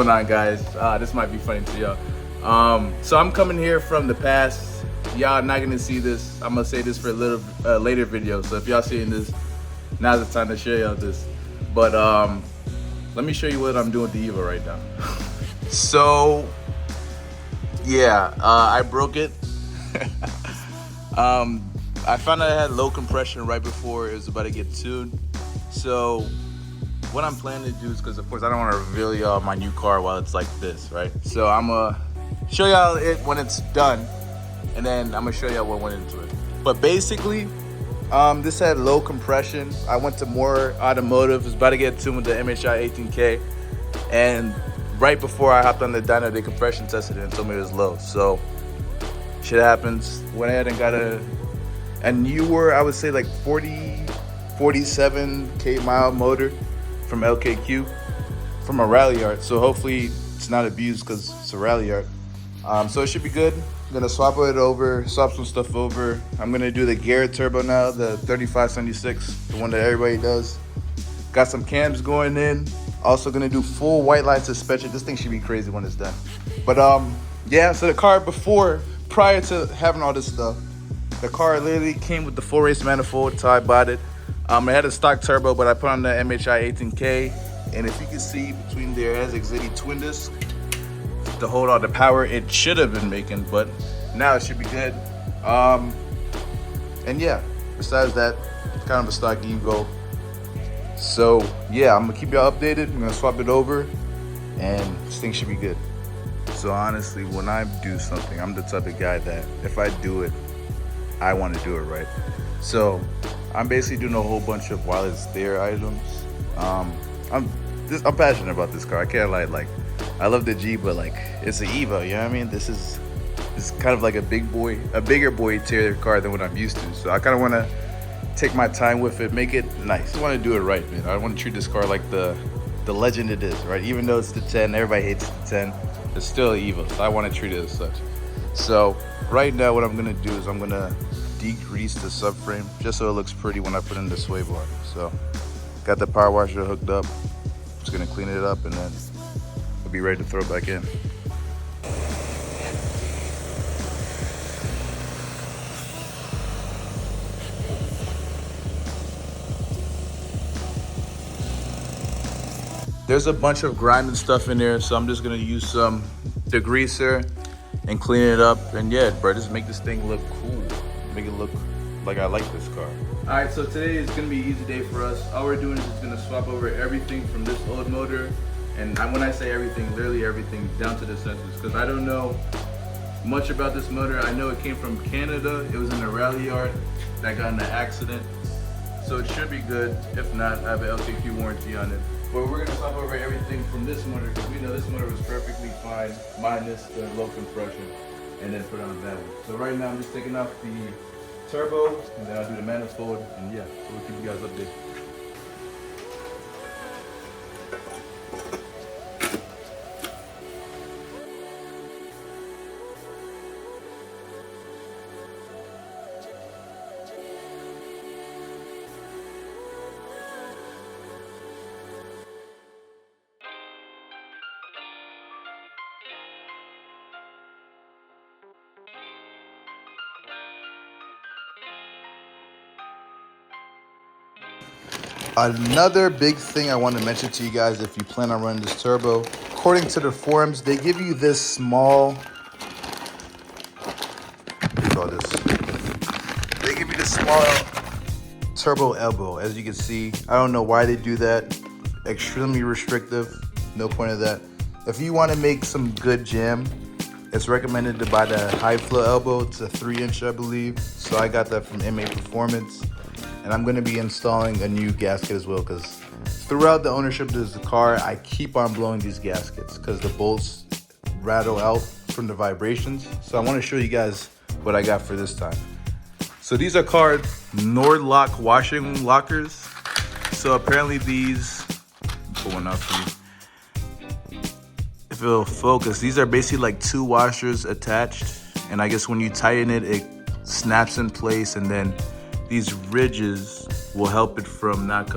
going on, guys? This might be funny to y'all. So I'm coming here from the past. Y'all not gonna see this. I'm gonna say this for a little later video. So if y'all seeing this, now's the time to show y'all this. But let me show you what I'm doing with the Evo right now. So yeah, I broke it. I found out I had low compression right before it was about to get tuned. So what I'm planning to do is, because of course I don't want to reveal y'all my new car while it's like this, right? So I'm gonna show y'all it when it's done, and then I'm gonna show y'all what went into it. But basically, this had low compression. I went to more automotive. It was about to get tuned with the MHI 18K, and right before I hopped on the dyno, they compression tested it and told me it was low. So shit happens. Went ahead and got a newer, I would say like 47K mile motor from LKQ from a rally yard. So hopefully it's not abused because it's a rally yard. So it should be good. I'm gonna swap some stuff over. I'm gonna do the Jair turbo now, the 3576, the one that everybody does. Got some cams going in. Also gonna do full white line suspension. This thing should be crazy when it's done. But yeah, so the car prior to having all this stuff, the car literally came with the full race manifold until I bought it. It had a stock turbo, but I put on the MHI 18K. And if you can see between there, it has Exidi twin disc to hold all the power it should have been making, but now it should be good. And yeah, besides that, it's kind of a stock Evo. So yeah, I'm gonna keep y'all updated. I'm gonna swap it over, and this thing should be good. So honestly, when I do something, I'm the type of guy that if I do it, I want to do it right. So I'm basically doing a whole bunch of while it's there items. I'm passionate about this car. I can't lie. Like, I love the G, but like, it's an Evo. You know what I mean? This is kind of like a bigger boy tier car than what I'm used to. So I kind of want to take my time with it, make it nice. I want to do it right, man. I want to treat this car like the legend it is, right? Even though it's the 10, everybody hates the 10. It's still an Evo, so I want to treat it as such. So right now, what I'm gonna do is I'm gonna degrease the subframe just so it looks pretty when I put in the sway bar. So got the power washer hooked up. Just gonna clean it up and then we'll be ready to throw it back in. There's a bunch of grime and stuff in there, so I'm just gonna use some degreaser and clean it up. And yeah, bro, just make this thing look cool. Make it look like I like this car. All right, so today is gonna be an easy day for us. All we're doing is just gonna swap over everything from this old motor. And when I say everything, literally everything, down to the sensors, because I don't know much about this motor. I know it came from Canada. It was in a rally yard that got in an accident. So it should be good. If not, I have an LKQ warranty on it. But we're gonna swap over everything from this motor because we know this motor was perfectly fine, minus the low compression, and then put on that one. So right now I'm just taking off the turbo, and then I'll do the manifold, and yeah, so we'll keep you guys updated. Another big thing I want to mention to you guys, if you plan on running this turbo, according to the forums, they give you this small, they give you this small turbo elbow. As you can see, I don't know why they do that. Extremely restrictive, no point of that. If you want to make some good jam, it's recommended to buy the high flow elbow. It's a 3-inch, I believe. So I got that from MA Performance. And I'm gonna be installing a new gasket as well, because throughout the ownership of this car, I keep on blowing these gaskets because the bolts rattle out from the vibrations. So I want to show you guys what I got for this time. So these are called Nordlock washing lockers. So apparently these, pull one out for you. If it'll focus, these are basically like 2 washers attached. And I guess when you tighten it, it snaps in place, and then these ridges will help it from not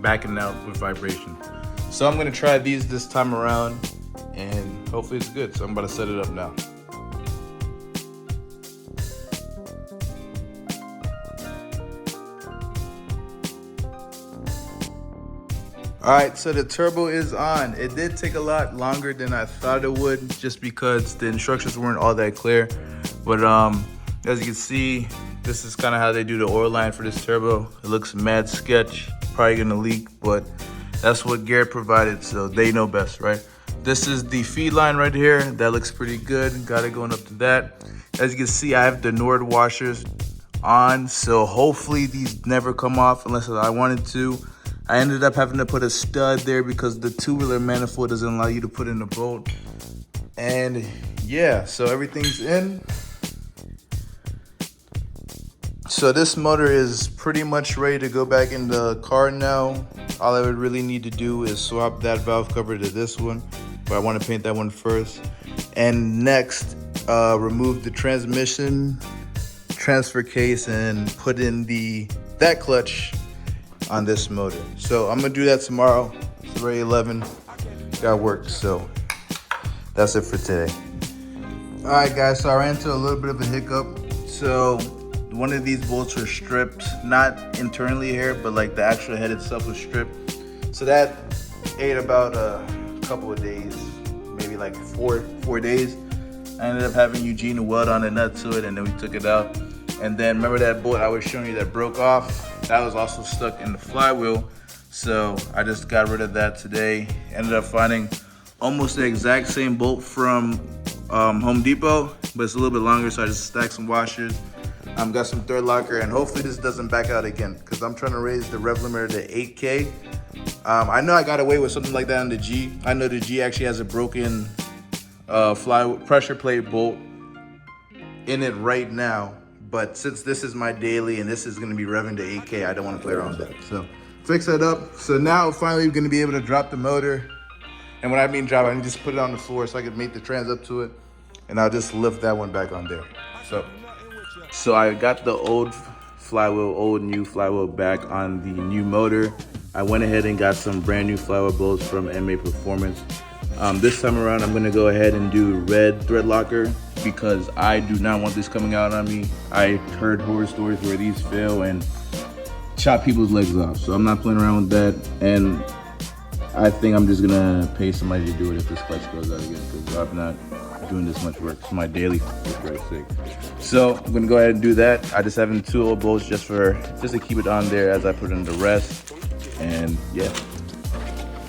backing out with vibration. So I'm gonna try these this time around. and hopefully it's good. So I'm about to set it up now. All right, so the turbo is on. It did take a lot longer than I thought it would, just because the instructions weren't all that clear. But as you can see, this is kind of how they do the oil line for this turbo. It looks mad sketch, probably gonna leak, but that's what Garrett provided, so they know best, right? This is the feed line right here. That looks pretty good. Got it going up to that. As you can see, I have the Nord washers on, so hopefully these never come off unless I wanted to. I ended up having to put a stud there because the two-wheeler manifold doesn't allow you to put in a bolt. And yeah, so everything's in. So this motor is pretty much ready to go back in the car now. All I would really need to do is swap that valve cover to this one, but I want to paint that one first. And next, remove the transmission transfer case and put in that clutch on this motor. So I'm gonna do that tomorrow. It's already 11, got work, so that's it for today. All right guys, so I ran into a little bit of a hiccup. So one of these bolts are stripped, not internally here, but like the actual head itself was stripped. So that ate about a couple of days, maybe like four days. I ended up having Eugene weld on a nut to it, and then we took it out. And then remember that bolt I was showing you that broke off? That was also stuck in the flywheel. So I just got rid of that today. Ended up finding almost the exact same bolt from Home Depot, but it's a little bit longer, so I just stacked some washers. Got some third locker, and hopefully this doesn't back out again, because I'm trying to raise the rev limiter to 8K. I know I got away with something like that on the G. I know the G actually has a broken pressure plate bolt in it right now. But since this is my daily and this is gonna be revving to 8K, I don't wanna play around with that. So fix that up. So now finally we're gonna be able to drop the motor. And when I mean drop, I can just put it on the floor so I can mate the trans up to it. And I'll just lift that one back on there. So I got the old new flywheel back on the new motor. I went ahead and got some brand new flywheel bolts from MA Performance. This time around, I'm gonna go ahead and do red thread locker because I do not want this coming out on me. I heard horror stories where these fail and chop people's legs off. So I'm not playing around with that. And I think I'm just gonna pay somebody to do it if this clutch goes out again, because I'm not doing this much work. It's my daily, for Christ's sake. So I'm gonna go ahead and do that. I just having 2 old bolts just to keep it on there as I put in the rest. And yeah.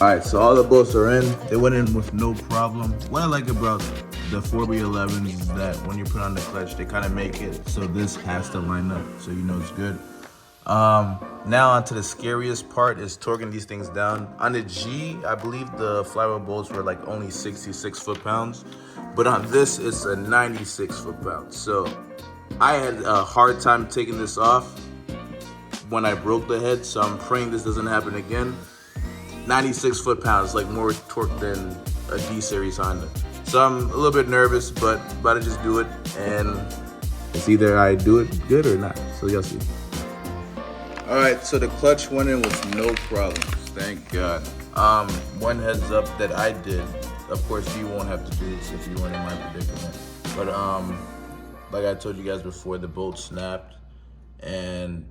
All right, so all the bolts are in. They went in with no problem. What I like about the 4B11s is that when you put on the clutch, they kind of make it so this has to line up, so you know it's good. Now onto the scariest part is torquing these things down. On the G, I believe the flywheel bolts were like only 66 foot-pounds, but on this, it's a 96 foot-pounds. So I had a hard time taking this off when I broke the head, so I'm praying this doesn't happen again. 96 foot-pounds, like more torque than a D-Series Honda. So I'm a little bit nervous, but about to just do it, and it's either I do it good or not, so you'll see. All right, so the clutch went in with no problems, thank God. One heads up that I did, of course you won't have to do this if you weren't in my predicament, but like I told you guys before, the bolt snapped, and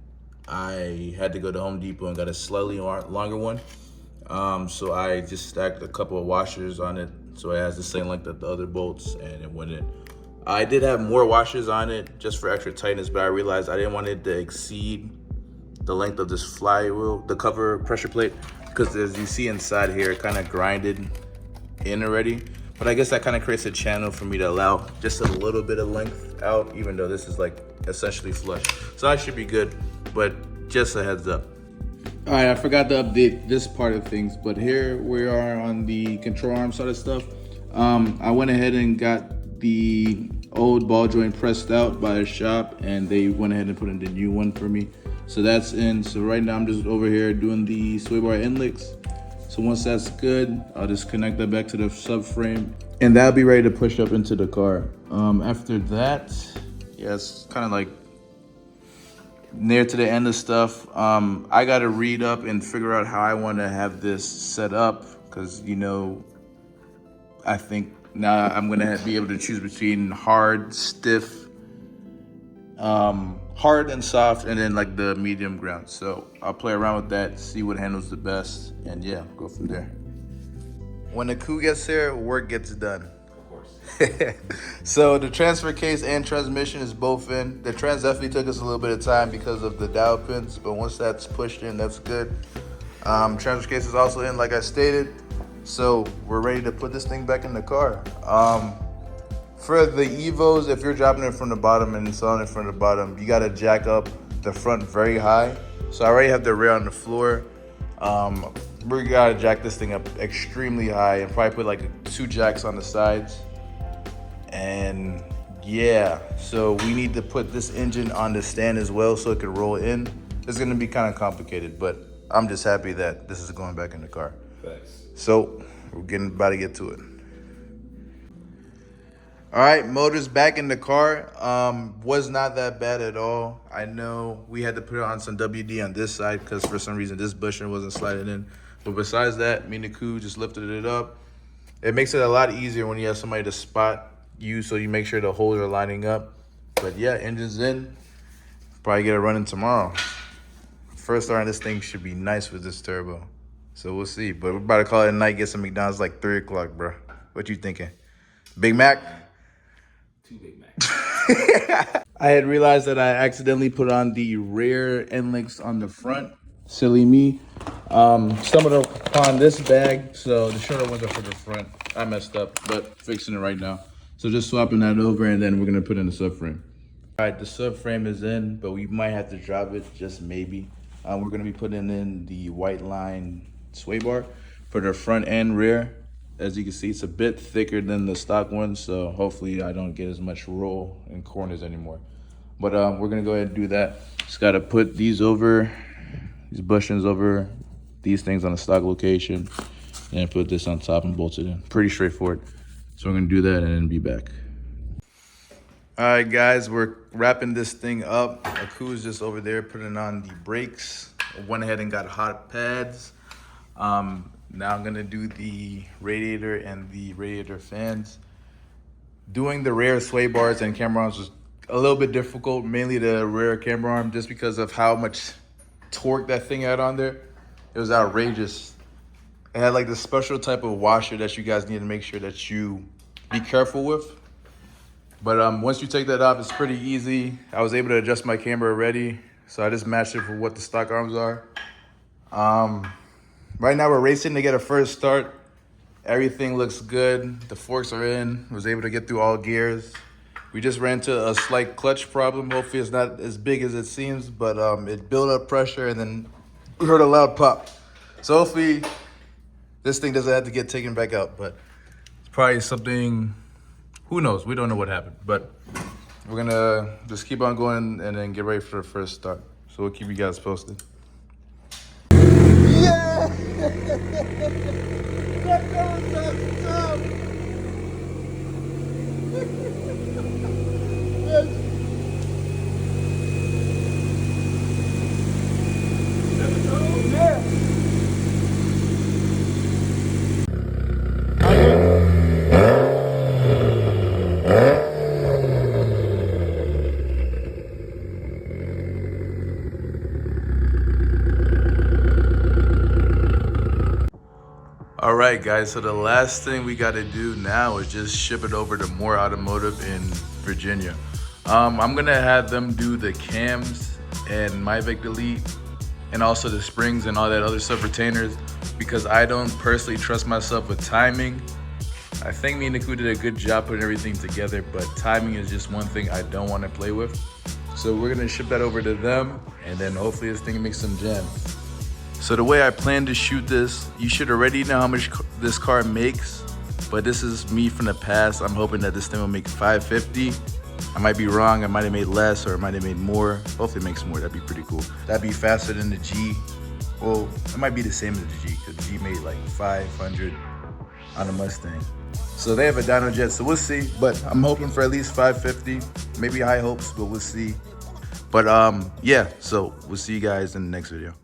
I had to go to Home Depot and got a slightly longer one. So I just stacked a couple of washers on it so it has the same length of the other bolts, and it went in. I did have more washers on it just for extra tightness, but I realized I didn't want it to exceed the length of this flywheel, the cover pressure plate, because as you see inside here, it kind of grinded in already. But I guess that kind of creates a channel for me to allow just a little bit of length out, even though this is like essentially flush. So I should be good, but just a heads up. All right, I forgot to update this part of things, but here we are on the control arm side of stuff. I went ahead and got the old ball joint pressed out by a shop, and they went ahead and put in the new one for me. So that's in. So right now I'm just over here doing the sway bar inlets. So once that's good, I'll just connect that back to the subframe, and that'll be ready to push up into the car. After that, yeah, it's kind of like near to the end of stuff. I gotta read up and figure out how I want to have this set up, because you know, I think now I'm gonna be able to choose between hard, stiff, hard and soft, and then like the medium ground. So I'll play around with that, see what handles the best, and yeah, go from there. When the coup gets there, work gets done. Of course. So the transfer case and transmission is both in. The trans definitely took us a little bit of time because of the dial pins, but once that's pushed in, that's good. Transfer case is also in, like I stated. So we're ready to put this thing back in the car. For the Evos, if you're dropping it from the bottom and installing it from the bottom, you gotta jack up the front very high. So I already have the rear on the floor. We gotta jack this thing up extremely high and probably put like 2 jacks on the sides. And yeah, so we need to put this engine on the stand as well so it can roll in. It's gonna be kind of complicated, but I'm just happy that this is going back in the car. Thanks. So we're about to get to it. All right, motor's back in the car. Was not that bad at all. I know we had to put it on some WD on this side because for some reason this bushing wasn't sliding in. But besides that, me and the coup just lifted it up. It makes it a lot easier when you have somebody to spot you, so you make sure the holes are lining up. But yeah, engine's in. Probably get it running tomorrow. First start on this thing should be nice with this turbo. So we'll see. But we're about to call it a night, get some McDonald's like 3 o'clock, bro. What you thinking? Big Mac? 2 Big Macs. I had realized that I accidentally put on the rear end links on the front. Silly me. Stumbled upon this bag, so the shorter ones are for the front. I messed up, but fixing it right now. So just swapping that over, and then we're gonna put in the subframe. All right, the subframe is in, but we might have to drop it, just maybe. We're gonna be putting in the white line sway bar for the front and rear. As you can see, it's a bit thicker than the stock one, so hopefully I don't get as much roll in corners anymore. But we're gonna go ahead and do that. Just gotta put these over, these bushings over these things on the stock location, and put this on top and bolt it in. Pretty straightforward. So we're gonna do that and then be back. All right, guys, we're wrapping this thing up. Aku's just over there putting on the brakes. I went ahead and got hot pads. Now I'm gonna do the radiator and the radiator fans. Doing the rear sway bars and camber arms was a little bit difficult, mainly the rear camber arm, just because of how much torque that thing had on there. It was outrageous. It had like this special type of washer that you guys need to make sure that you be careful with. But once you take that off, it's pretty easy. I was able to adjust my camber already, so I just matched it for what the stock arms are. Right now we're racing to get a first start. Everything looks good. The forks are in. Was able to get through all gears. We just ran into a slight clutch problem. Hopefully it's not as big as it seems, but it built up pressure and then we heard a loud pop. So hopefully this thing doesn't have to get taken back out, but it's probably something, who knows? We don't know what happened, but we're gonna just keep on going and then get ready for the first start. So we'll keep you guys posted. Yeah! All right, guys, so the last thing we got to do now is just ship it over to Moore Automotive in Virginia. I'm gonna have them do the cams and my Vic Delete and also the springs and all that other stuff, retainers, because I don't personally trust myself with timing. I think me and Niku did a good job putting everything together, but timing is just one thing I don't want to play with. So we're gonna ship that over to them, and then hopefully this thing makes some jam. So the way I plan to shoot this, you should already know how much this car makes, but this is me from the past. I'm hoping that this thing will make 550. I might be wrong, I might have made less or I might have made more. Hopefully it makes more, that'd be pretty cool. That'd be faster than the G. Well, it might be the same as the G, because the G made like 500 on a Mustang. So they have a dyno jet, so we'll see. But I'm hoping for at least 550, maybe high hopes, but we'll see. But yeah, so we'll see you guys in the next video.